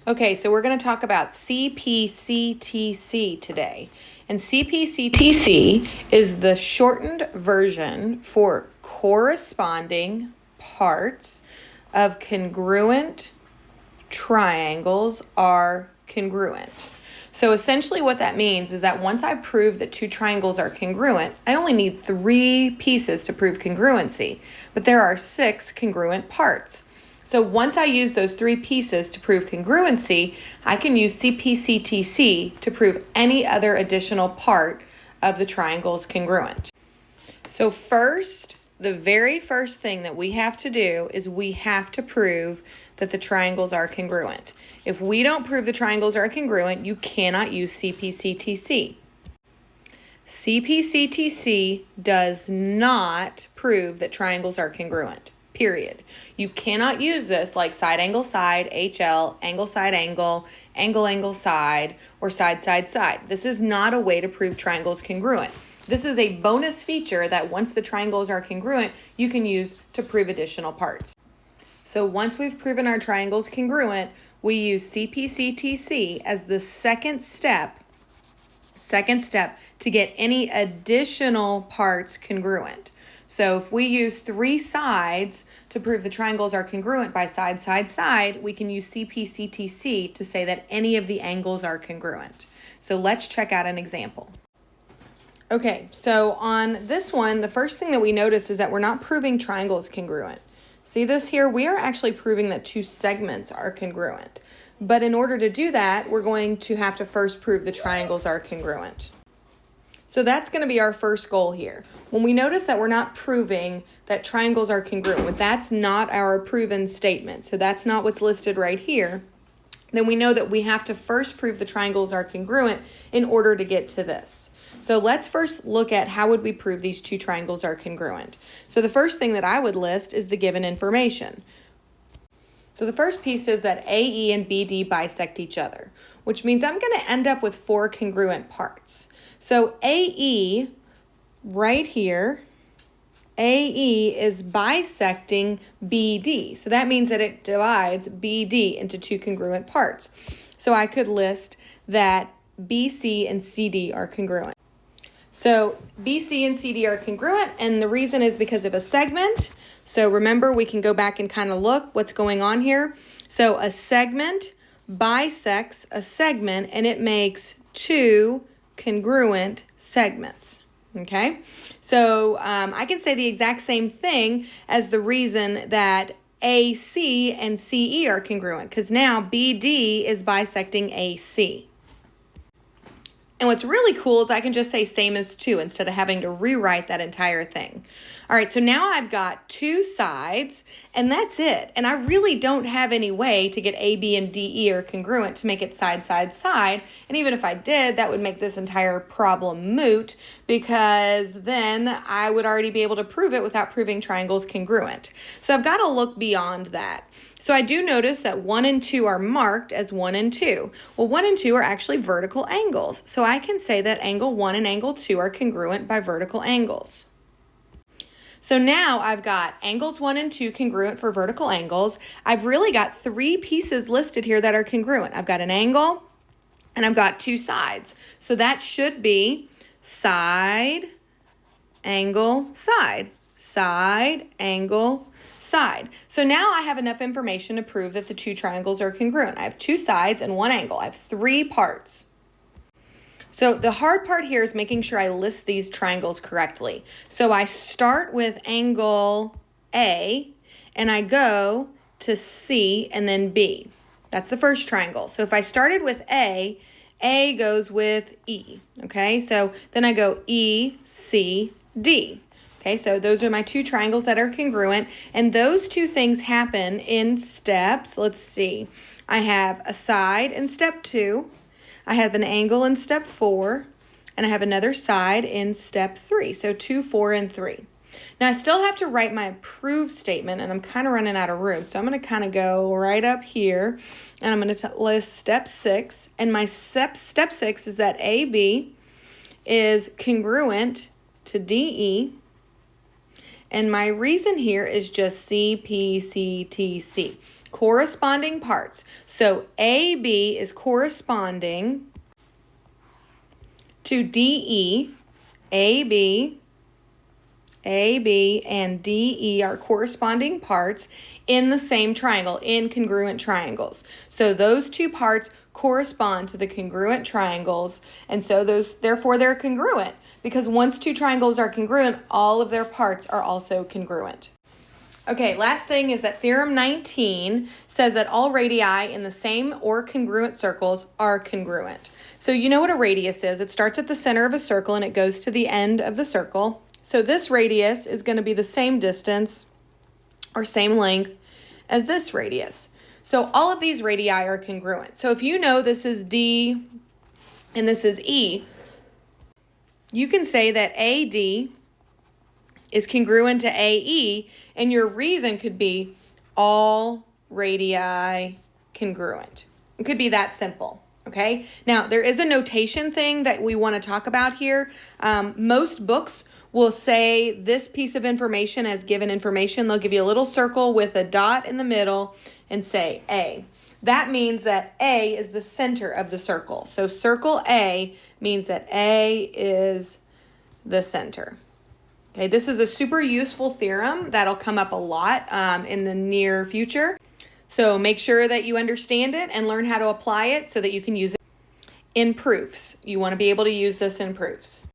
Okay, so we're going to talk about CPCTC today. And CPCTC is the shortened version for corresponding parts of congruent triangles are congruent. So essentially what that means is that once I prove that two triangles are congruent, I only need 3 pieces to prove congruency, but there are 6 congruent parts. So once I use those 3 pieces to prove congruency, I can use CPCTC to prove any other additional part of the triangle's congruent. So first, the very first thing that we have to do is we have to prove that the triangles are congruent. If we don't prove the triangles are congruent, you cannot use CPCTC. CPCTC does not prove that triangles are congruent, period. You cannot use this like side, HL, angle, side, angle, side, or side, side. This is not a way to prove triangles congruent. This is a bonus feature that once the triangles are congruent, you can use to prove additional parts. So once we've proven our triangles congruent, we use CPCTC as the second step to get any additional parts congruent. So if we use 3 sides to prove the triangles are congruent by side, side, we can use CPCTC to say that any of the angles are congruent. So let's check out an example. Okay, so on this one, the first thing that we notice is that we're not proving triangles congruent. See this here? We are actually proving that 2 segments are congruent. But in order to do that, we're going to have to first prove the triangles are congruent. So that's going to be our first goal here. When we notice that we're not proving that triangles are congruent, that's not our proven statement. So that's not what's listed right here. Then we know that we have to first prove the triangles are congruent in order to get to this. So let's first look at how would we prove these 2 triangles are congruent. So the first thing that I would list is the given information. So the first piece is that AE and BD bisect each other, which means I'm going to end up with 4 congruent parts. So AE, right here, AE is bisecting BD. So that means that it divides BD into 2 congruent parts. So I could list that BC and CD are congruent. So BC and CD are congruent, and the reason is because of a segment. So remember, we can go back and kind of look what's going on here. So a segment bisects a segment, and it makes 2 congruent segments, okay? So I can say the exact same thing as the reason that AC and CE are congruent, because now BD is bisecting AC. And what's really cool is I can just say same as 2 instead of having to rewrite that entire thing. All right, so now I've got 2 sides, and that's it. And I really don't have any way to get AB and DE are congruent to make it side, side. And even if I did, that would make this entire problem moot, because then I would already be able to prove it without proving triangles congruent. So I've got to look beyond that. So I do notice that 1 and 2 are marked as 1 and 2. Well, 1 and 2 are actually vertical angles. So I can say that angle 1 and angle 2 are congruent by vertical angles. So now I've got angles 1 and 2 congruent for vertical angles. I've really got 3 pieces listed here that are congruent. I've got an angle and I've got 2 sides. So that should be side, angle, side, side, angle, side. So now I have enough information to prove that the 2 triangles are congruent. I have 2 sides and 1 angle. I have 3 parts. So the hard part here is making sure I list these triangles correctly. So I start with angle A and I go to C and then B. That's the first triangle. So if I started with A goes with E. Okay, so then I go E, C, D. Okay, so those are my 2 triangles that are congruent, and those 2 things happen in steps. Let's see. I have a side in step 2, I have an angle in step 4, and I have another side in step 3. So 2, 4, and 3. Now I still have to write my prove statement, and I'm kind of running out of room. So I'm going to kind of go right up here, and I'm going to list step 6. And my step 6 is that AB is congruent to DE. And my reason here is just CPCTC. corresponding parts. So AB is corresponding to DE. AB and DE are corresponding parts in the same triangle, in congruent triangles. So those two parts correspond to the congruent triangles, and so therefore they're congruent, because once two triangles are congruent, all of their parts are also congruent. Okay, last thing is that Theorem 19 says that all radii in the same or congruent circles are congruent. So you know what a radius is. It starts at the center of a circle and it goes to the end of the circle. So this radius is going to be the same distance or same length as this radius. So all of these radii are congruent. So if you know this is D and this is E, you can say that AD is congruent to AE, and your reason could be all radii congruent. It could be that simple, okay? Now, there is a notation thing that we want to talk about here. Most books will say this piece of information as given information. They'll give you a little circle with a dot in the middle and say A. That means that A is the center of the circle. So circle A means that A is the center. Okay, this is a super useful theorem that'll come up a lot in the near future. So make sure that you understand it and learn how to apply it so that you can use it in proofs. You want to be able to use this in proofs.